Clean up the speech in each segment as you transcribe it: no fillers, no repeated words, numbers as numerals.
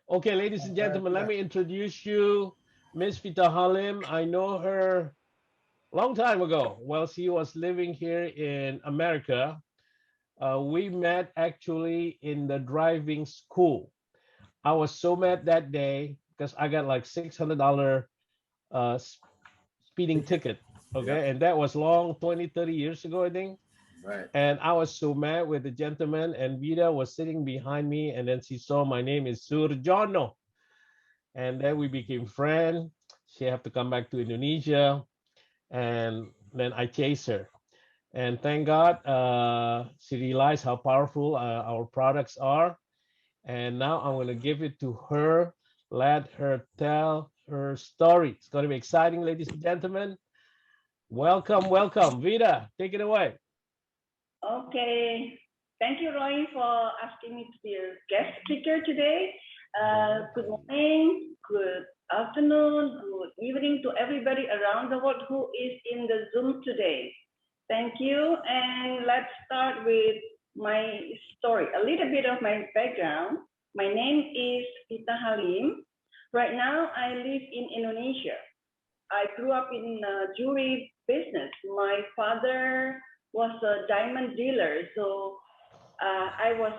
Okay, ladies and gentlemen, let me introduce you, Miss Vita Halim. I know her long time ago. Well, she was living here in America. We met actually in the driving school. I was so mad that day because I got like $600 uh, speeding ticket. Yep. Okay, and that was long 20, 30 years ago, I think. Right. And I was so mad with the gentleman, and Vida was sitting behind me, and then she saw my name is Surjono, and then we became friends. She had to come back to Indonesia, and then I chased her. And thank God, she realized how powerful our products are. And now I'm going to give it to her. Let her tell her story. It's going to be exciting, ladies and gentlemen. Welcome, welcome. Vida, take it away. Okay. Thank you, Roy, for asking me to be a guest speaker today. Good morning, good afternoon, good evening to everybody around the world who is in the Zoom today. Thank you. And let's start with my story, a little bit of my background. My name is Vita Halim. Right now, I live in Indonesia. I grew up in jewelry business. My father was a diamond dealer, so I was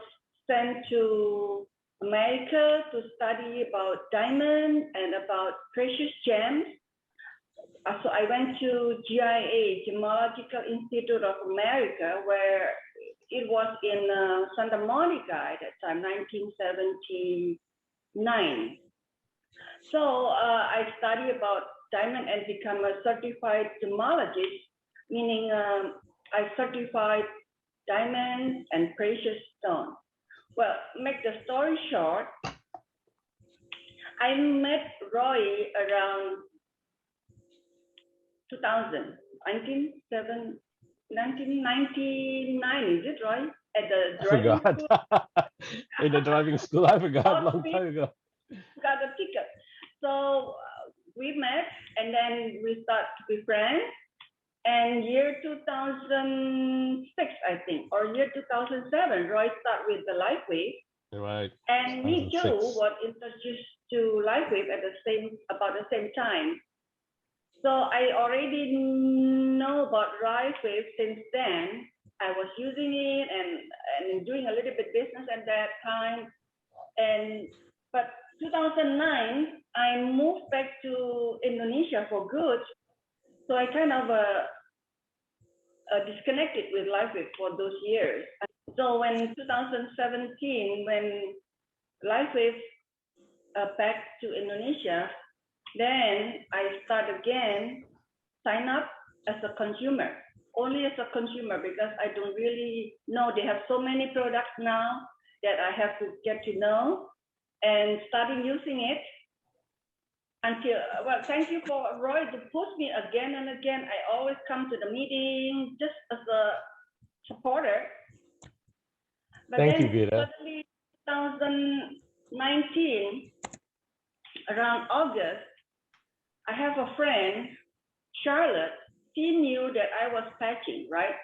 sent to America to study about diamond and about precious gems. So I went to GIA, Gemological Institute of America, where it was in Santa Monica at that time, 1979. So I study about diamond and become a certified gemologist, meaning I certified diamonds and precious stones. Well, make the story short, I met Roy around 2000, 1999, is it, Roy? At the I driving forgot. school. In the driving school, I forgot long time ago. Got a ticket. So we met and then we start to be friends. And year 2006, I think, or year 2007, Roy started with the Lifewave. Right. And me too 2006. was introduced to Lifewave at about the same time. So I already know about Lifewave since then. I was using it and doing a little bit business at that time. But 2009, I moved back to Indonesia for good. So I kind of disconnected with Lifewave for those years. So when 2017, when Lifewave back to Indonesia, then I start again, sign up as a consumer, only as a consumer, because I don't really know. They have so many products now that I have to get to know and starting using it until, well, thank you for Roy to push me again and again. I always come to the meeting just as a supporter. But Thank you, then Vida. suddenly 2019, around August, I have a friend, Charlotte. She knew that I was patching, right?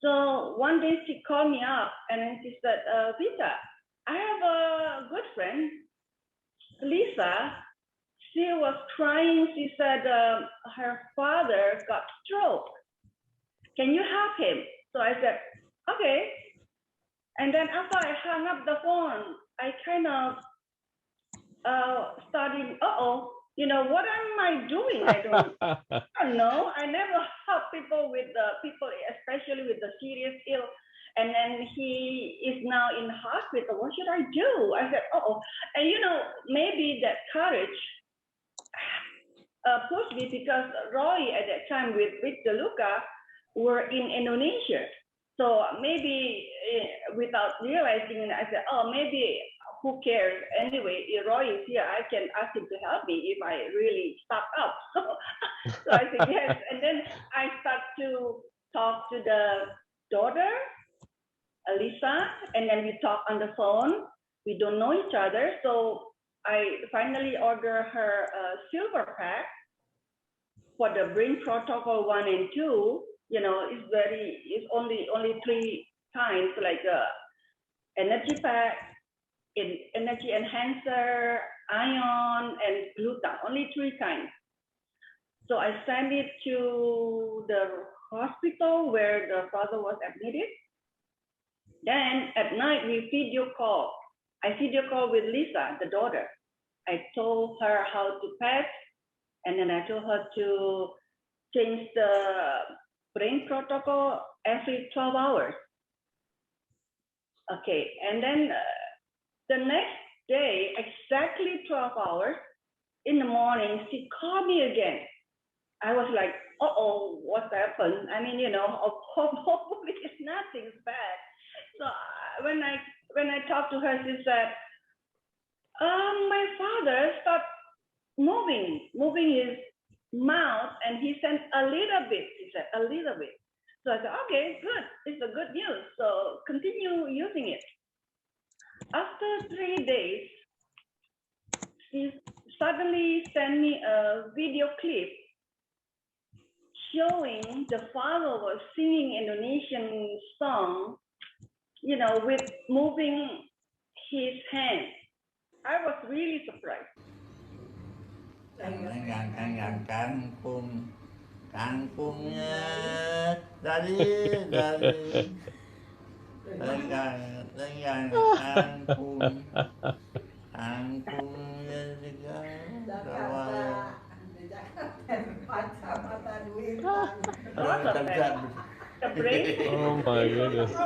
So one day she called me up and then she said, Vita, I have a good friend, Lisa. She was crying. She said her father got stroke. Can you help him? So I said, okay. And then after I hung up the phone, I kind of started, you know, what am I doing? I don't know. I never help people with especially with the serious ill. And then he is now in the hospital. What should I do? I said, and you know, maybe that courage pushed me because Roy at that time with Victor Luca were in Indonesia. So maybe without realizing, I said, maybe who cares? Anyway, if Roy is here, I can ask him to help me if I really stuck up. So I said yes. And then I start to talk to the daughter, Alisa, and then we talk on the phone. We don't know each other. So I finally order her a silver pack for the Brain Protocol 1 and 2. You know, it's only 3 times like energy pack, in energy enhancer, ion, and glutathione, only 3 kinds. So I sent it to the hospital where the father was admitted. Then at night we video call. I video call with Lisa, the daughter. I told her how to patch, and then I told her to change the brain protocol every 12 hours. Okay, and then the next day, exactly 12 hours in the morning, she called me again. I was like, uh-oh, what happened? I mean, hopefully it's nothing bad. So when I talked to her, she said, my father started moving his mouth, and he sent a little bit. He said, a little bit. So I said, okay, good. It's a good news. So continue using it. After 3 days, she suddenly sent me a video clip showing the father was singing Indonesian song, with moving his hand. I was really surprised. Kangkungnya dari dengan kangkungnya juga The brain. Oh my goodness.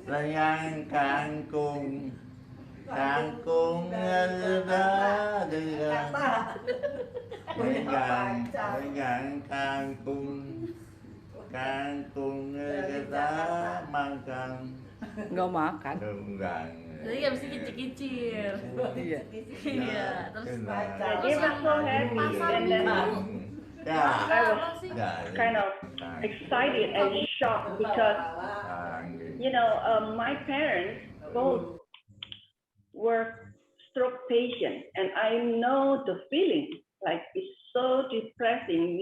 Dengan kangkungnya dengan kangkungnya kita makan. Nggak makan. Enggak. Jadi nggak mesti kicil-kicil. Iya. Iya, terus He was so happy, and then I was kind of excited and shocked because my parents both were stroke patients, and I know the feeling. Like, it's so depressing,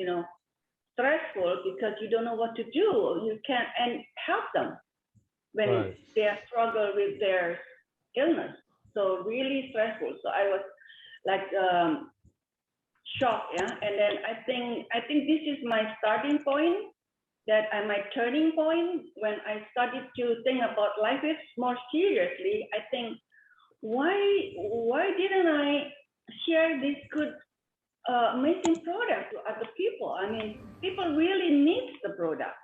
stressful, because you don't know what to do. You can't and help them when they struggle with their illness. So really stressful. So I was like shocked, yeah. And then I think this is my starting point, my turning point when I started to think about Lifewave more seriously. I think, why didn't I share this good amazing product to other people? I mean, people really need the product.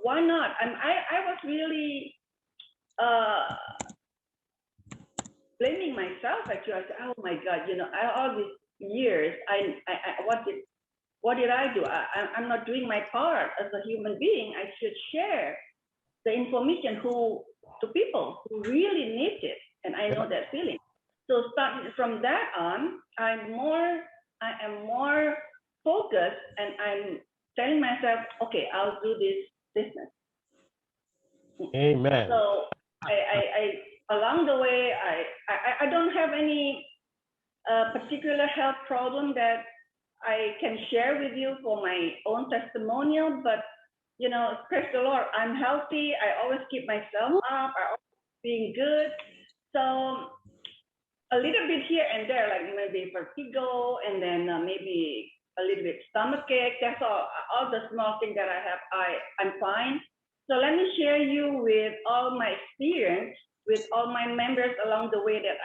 Why not? I was really blaming myself, actually. I said, oh my God, all these years, what did I do? I'm not doing my part as a human being. I should share the information to people who really need it. And I know that feeling. So starting from that on, I am more focused, and I'm telling myself, okay, I'll do this business. Amen. So I along the way, I don't have any particular health problem that I can share with you for my own testimonial, but praise the Lord, I'm healthy. I always keep myself up. I always being good. So a little bit here and there, like maybe vertigo, and then maybe a little bit stomach ache. That's all the small things that I have. I'm fine. So let me share you with all my experience with all my members along the way that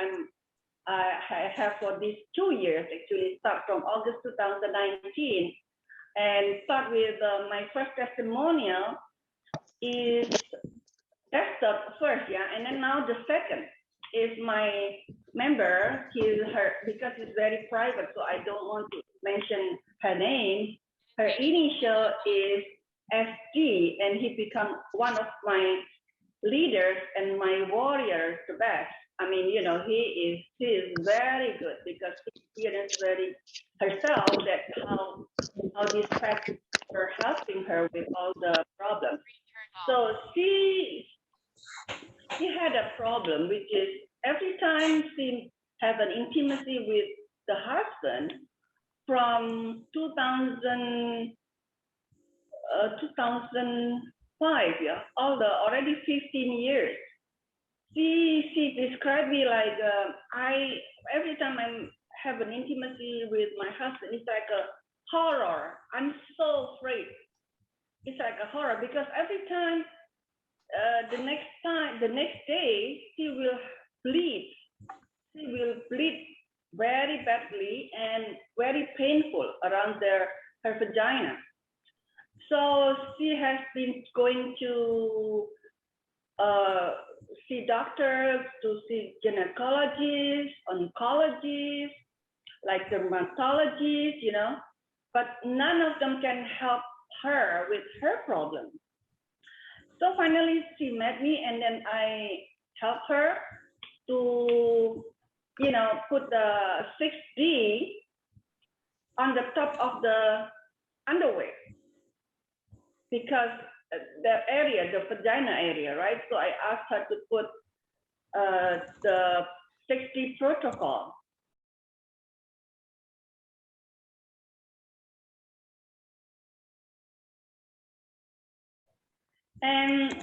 I have for these 2 years. Actually, start from August 2019, and start with my first testimonial is that's the first, yeah, and then now the second is my member. Because it's very private, so I don't want to mention her name. Her initial is SG, and he become one of my leaders and my warriors, the best. I mean, he is very good, because she experienced herself that how these practices were helping her with all the problems. So she had a problem, which is every time she has an intimacy with the husband from 2000, 2005, yeah, already 15 years. She described me like every time I have an intimacy with my husband, it's like a horror. I'm so afraid. It's like a horror because every time, the next day, she will bleed. She will bleed very badly and very painful around her vagina. So she has been going to see doctors, to see gynecologists, oncologists, like dermatologists, you know, but none of them can help her with her problem. So finally she met me, and then I helped her to, you know, put the 6D on the top of the underwear, because the area, the vagina area, right? So I asked her to put the 6D protocol. And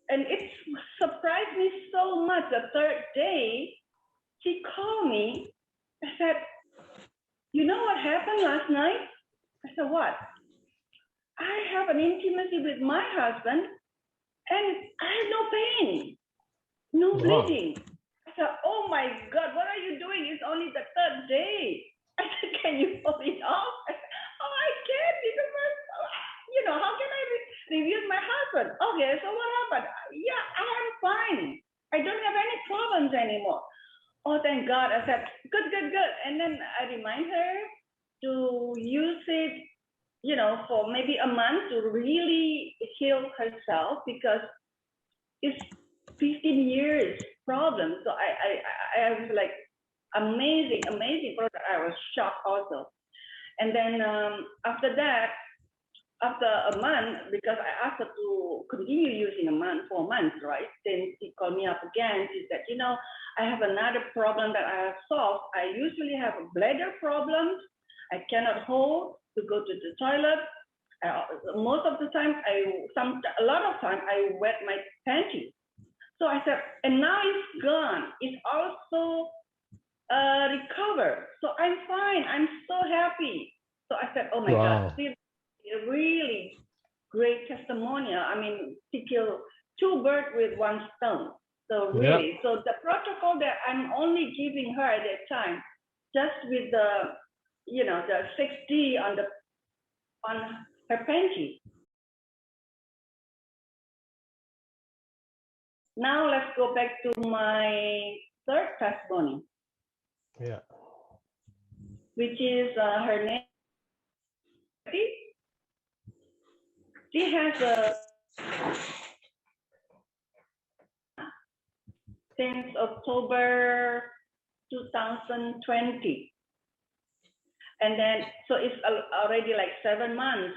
it surprised me so much. The third day, she called me. I said, "You know what happened last night?" I said, "What?" "I have an intimacy with my husband, and I have no pain, no bleeding." I said, "Oh my God, what are you doing? It's only the third day." I said, "Can you pull it off?" I said, "Oh, I can't because, you know, how can I review my husband?" "Okay, so what happened?" "Yeah, I'm fine. I don't have any problems anymore." "Oh, thank God." I said, good. And then I remind her to use it, you know, for maybe a month to really heal herself, because it's 15 years problem. So I was like, amazing product. I was shocked also. And then after that, after a month, because I asked her to continue using for a month, right? Then she called me up again. She said, "You know, I have another problem that I have solved. I usually have a bladder problem. I cannot hold to go to the toilet. Most of the time, a lot of time, I wet my panties." So I said, and now it's gone. It's also recovered. So I'm fine. I'm so happy. So I said, oh my God, this is a really great testimonial. I mean, to kill two birds with one stone. So really, so the protocol that I'm only giving her at that time, just with the, you know, the 6D on her panty. Now let's go back to my third testimony. Yeah. Which is her name. She has a since October 2020. And then, so it's already like 7 months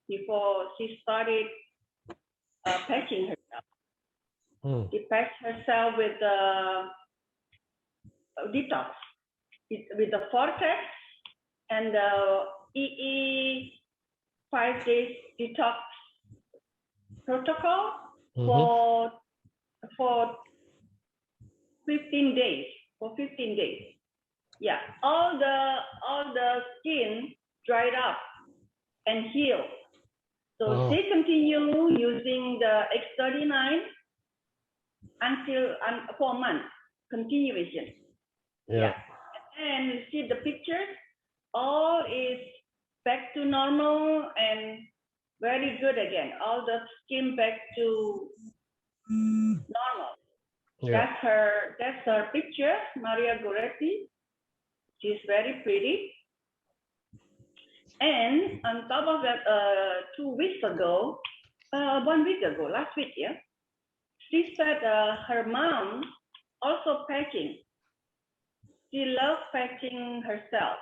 before she started patching herself. She patched herself with detox, with the Vortex and the EE 5 days detox protocol for 15 days. For 15 days. Yeah, all the skin dried up and healed. So they continue using the X39 until 4 months continuation. Yeah. And you see the pictures, all is back to normal and very good again. All the skin back to normal. Yeah. That's her picture, Maria Goretti. She's very pretty. And on top of that, 2 weeks ago, 1 week ago, last week, yeah, she said her mom also patching. She loves patching herself.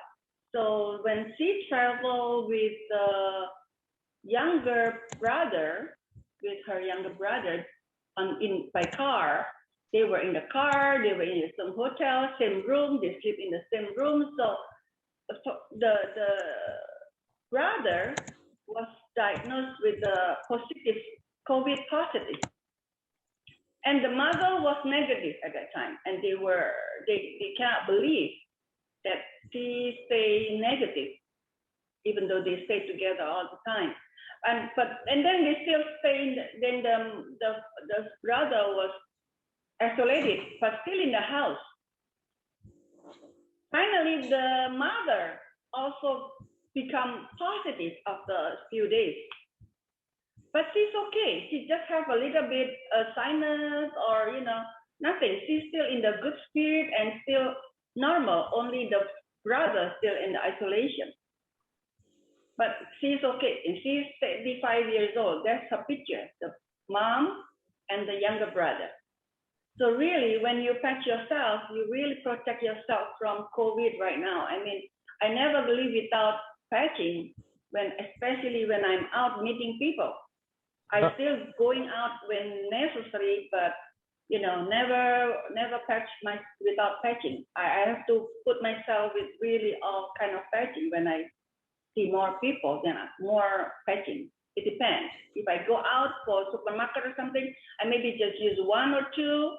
So when she traveled with the younger brother, by car, they were in the car, they were in some hotel, same room, they sleep in the same room. So the brother was diagnosed with the positive, COVID positive. And the mother was negative at that time. And they cannot believe that she stayed negative, even though they stay together all the time. And then they still stay, then the brother was isolated, but still in the house. Finally, the mother also become positive after a few days. But she's okay. She just have a little bit sinus or, nothing. She's still in the good spirit and still normal. Only the brother still in the isolation. But she's okay. And she's 75 years old. That's her picture, the mom and the younger brother. So really, when you patch yourself, you really protect yourself from COVID right now. I mean, I never believe without patching, especially when I'm out meeting people. I still going out when necessary, but never patch without patching. I have to put myself with really all kind of patching. When I see more people, then more patching. It depends. If I go out for supermarket or something, I maybe just use 1 or 2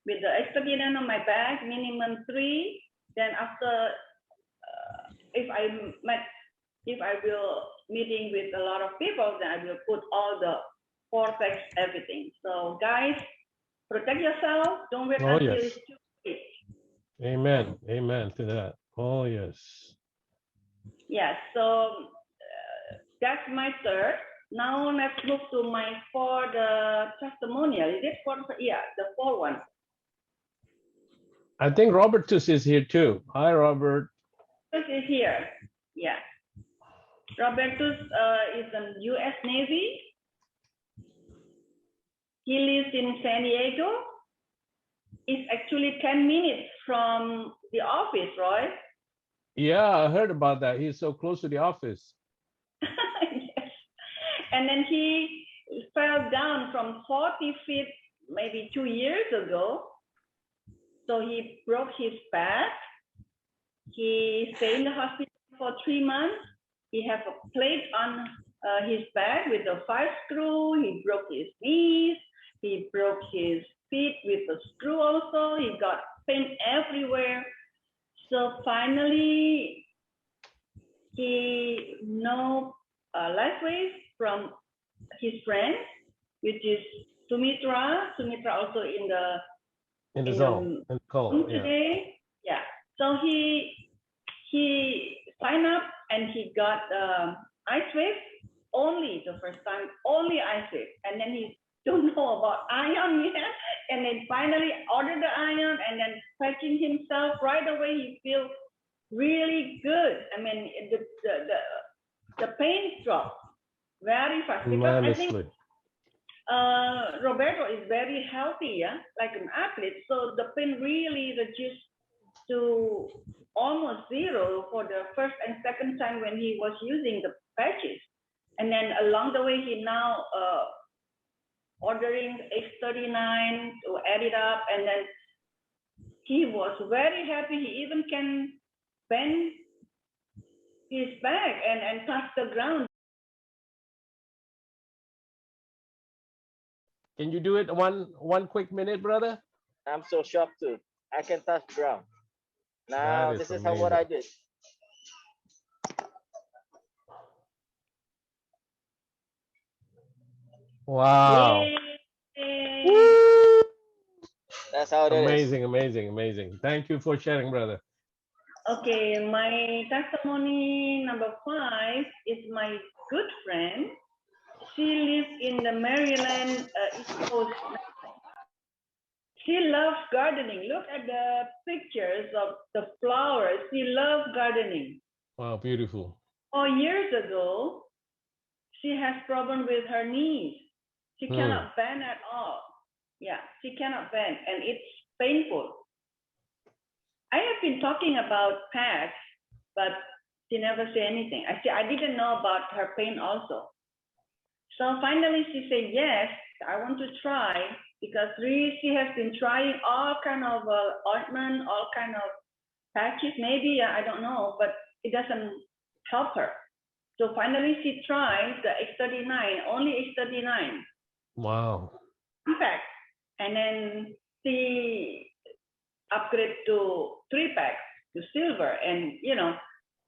with the expedient on my bag, minimum 3. Then after, if I will meeting with a lot of people, then I will put all the vortex, everything. So guys, protect yourself. Don't wait until it's too late. Amen. Amen to that. Oh, yes. Yes. So that's my third. Now let's move to the testimonial. Is it for? Yeah, the 4th one. I think Robertus is here too. Hi, Robert. Robertus is here. Yeah. Robertus is in U.S. Navy. He lives in San Diego. It's actually 10 minutes from the office, Roy. Yeah, I heard about that. He's so close to the office. Yes. And then he fell down from 40 feet maybe 2 years ago. So he broke his back. He stayed in the hospital for 3 months. He had a plate on his back with a 5-screw. He broke his knees. He broke his feet with a screw also. He got pain everywhere. So finally, he know Lifewave from his friend, which is Sumitra. Sumitra also in the zone and call today. Yeah. So he signed up and he got Icewave only the first time, only Icewave, and then he don't know about ion yet, and then finally ordered the ion and then patching himself right away. He feels really good. I mean, the pain dropped very fast because I think Roberto is very healthy, yeah, like an athlete. So the pain really reduced to almost 0 for the first and second time when he was using the patches. And then along the way, he now ordering X39 to add it up, and then he was very happy. He even can bend his back and touch the ground. Can you do it one quick minute, brother? I'm so shocked too. I can touch ground. Now this is what I did. Wow. That's how it is. Amazing. Thank you for sharing, brother. Okay, my testimony number 5 is my good friend. She lives in the Maryland East Coast. She loves gardening. Look at the pictures of the flowers. She loves gardening. Wow, beautiful. 4 years ago, she has problem with her knees. She cannot bend at all. Yeah, she cannot bend, and it's painful. I have been talking about patch, but she never said anything. I didn't know about her pain also. So finally she said, yes, I want to try, because really she has been trying all kind of ointment, all kind of patches, maybe, I don't know, but it doesn't help her. So finally she tried the X39, only X39. Wow. In fact, and then she upgrade to 3-pack to silver, and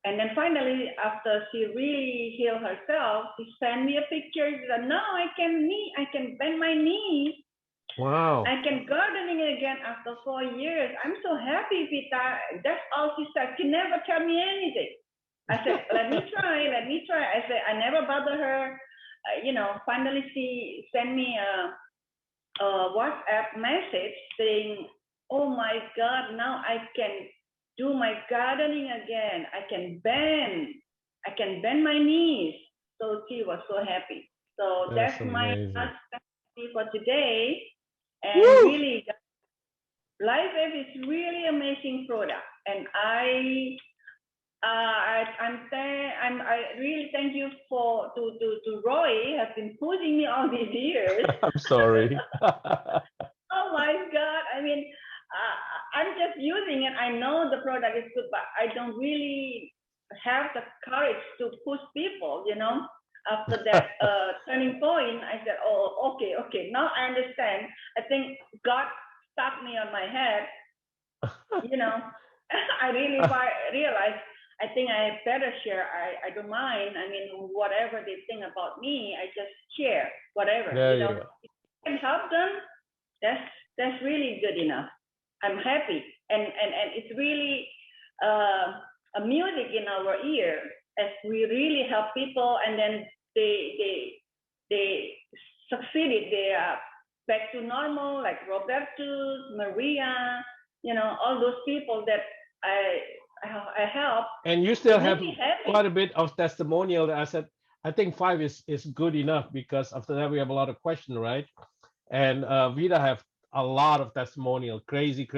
and then finally after she really healed herself, she sent me a picture. She said, "No, I can bend my knees. Wow. I can gardening again after 4 years. I'm so happy, Vita." That's all she said. She never tell me anything. I said, let me try. I said, I never bother her. Finally she sent me a WhatsApp message saying, "Oh my God, now I can do my gardening again. I can bend my knees." So she was so happy. So That's that's my amazing. last testimony for today. And Woo! really, Lifewave is really amazing product. And I really thank you to Roy, has been pushing me all these years. I'm sorry. Oh my God! I mean, I'm just using it. I know the product is good, but I don't really have the courage to push people. After that turning point, I said, "Oh, okay. Now I understand. I think God stuck me on my head." I really realized. I think I better share. I don't mind. I mean, whatever they think about me, I just share whatever. There you If go. I can help them, that's really good enough. I'm happy, and it's really a music in our ear as we really help people, and then they succeeded. They are back to normal, like Robertus, Maria, all those people that I help. And you still have Really happy. quite a bit of testimonial. I said, I think 5 is good enough, because after that we have a lot of questions, right? And Vita have a lot of testimonial, crazy.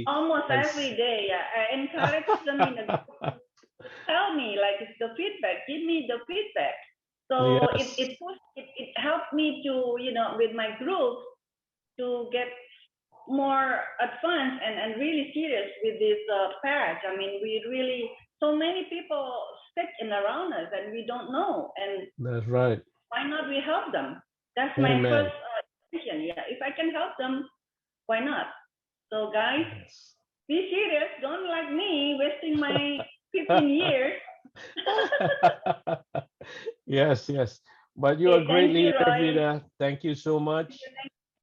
Almost And every day, I encourage them in the group. Tell me, like, it's the feedback. Give me the feedback. So yes, it helped me to, with my group, to get more advanced and really serious with this patch. I mean, we really, so many people sick in around us and we don't know. And that's right. why not we help them? That's my Amen. first decision. Yeah, if I can help them, why not? So guys, Yes. be serious. Don't like me wasting my 15 years. Yes. But you are a Okay, great thank you, leader, Roy. Vita. Thank you so much.